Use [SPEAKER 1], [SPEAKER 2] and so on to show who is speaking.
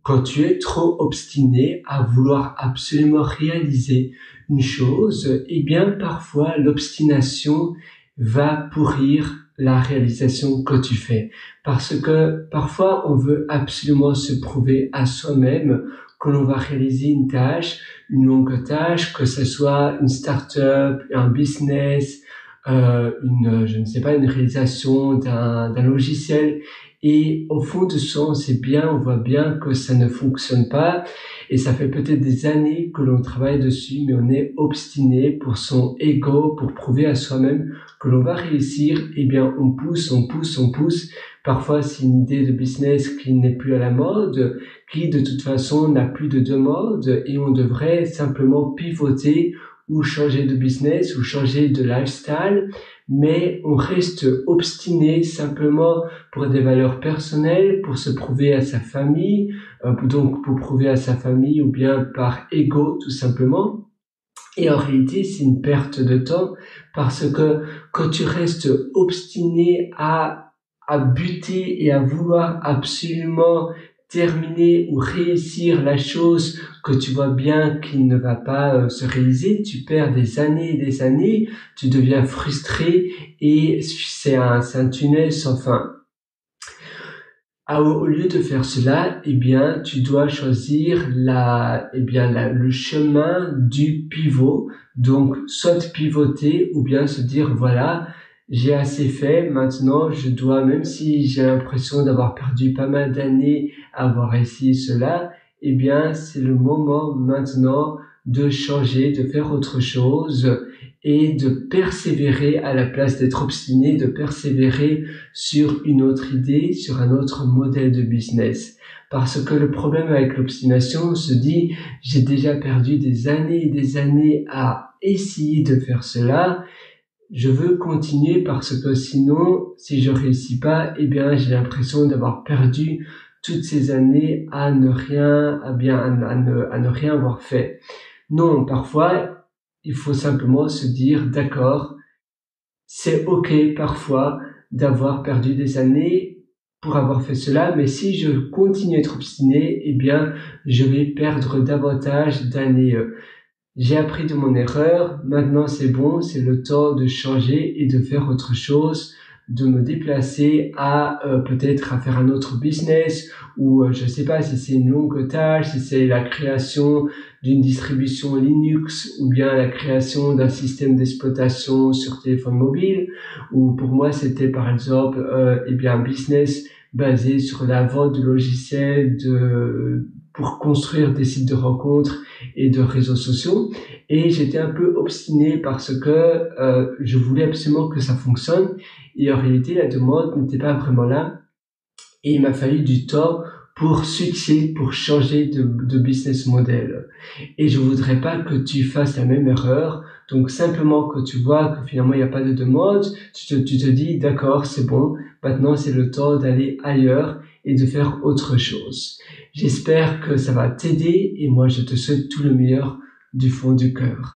[SPEAKER 1] quand tu es trop obstiné à vouloir absolument réaliser une chose, eh bien, parfois, l'obstination va pourrir la réalisation que tu fais. Parce que parfois, on veut absolument se prouver à soi-même que l'on va réaliser une tâche, une longue tâche, que ce soit une start-up, un business, je ne sais pas, une réalisation d'un logiciel. Et au fond de soi, on voit bien que ça ne fonctionne pas. Et ça fait peut-être des années que l'on travaille dessus, mais on est obstiné pour son ego, pour prouver à soi-même que l'on va réussir. Eh bien, on pousse. Parfois, c'est une idée de business qui n'est plus à la mode, qui de toute façon n'a plus de demande, et on devrait simplement pivoter ou changer de business ou changer de lifestyle, mais on reste obstiné simplement pour des valeurs personnelles, pour se prouver à sa famille, donc pour prouver à sa famille ou bien par ego tout simplement. Et en réalité, c'est une perte de temps parce que quand tu restes obstiné à buter et à vouloir absolument terminer ou réussir la chose que tu vois bien qu'il ne va pas se réaliser, tu perds des années et des années, tu deviens frustré et c'est un tunnel sans fin. Au lieu de faire cela, eh bien, tu dois choisir le chemin du pivot. Donc, soit pivoter ou bien se dire, voilà, j'ai assez fait. Maintenant, je dois, même si j'ai l'impression d'avoir perdu pas mal d'années à avoir essayé cela, eh bien, c'est le moment maintenant de changer, de faire autre chose et de persévérer à la place d'être obstiné, de persévérer sur une autre idée, sur un autre modèle de business. Parce que le problème avec l'obstination, on se dit, j'ai déjà perdu des années et des années à essayer de faire cela, je veux continuer parce que sinon, si je réussis pas, eh bien, j'ai l'impression d'avoir perdu toutes ces années à ne rien avoir fait. Non, parfois, il faut simplement se dire, d'accord, c'est ok parfois d'avoir perdu des années pour avoir fait cela, mais si je continue à être obstiné, eh bien, je vais perdre davantage d'années. J'ai appris de mon erreur, maintenant c'est bon, c'est le temps de changer et de faire autre chose, de me déplacer à peut-être à faire un autre business ou je sais pas si c'est une longue tâche, si c'est la création d'une distribution Linux ou bien la création d'un système d'exploitation sur téléphone mobile, ou pour moi c'était par exemple un business basé sur la vente de logiciels pour construire des sites de rencontres et de réseaux sociaux. Et j'étais un peu obstiné parce que je voulais absolument que ça fonctionne et en réalité la demande n'était pas vraiment là et il m'a fallu du temps pour switcher, pour changer de business model. Et je voudrais pas que tu fasses la même erreur. Donc simplement que tu vois que finalement il n'y a pas de demande, tu te dis d'accord, c'est bon, maintenant c'est le temps d'aller ailleurs et de faire autre chose. J'espère que ça va t'aider et moi je te souhaite tout le meilleur du fond du cœur.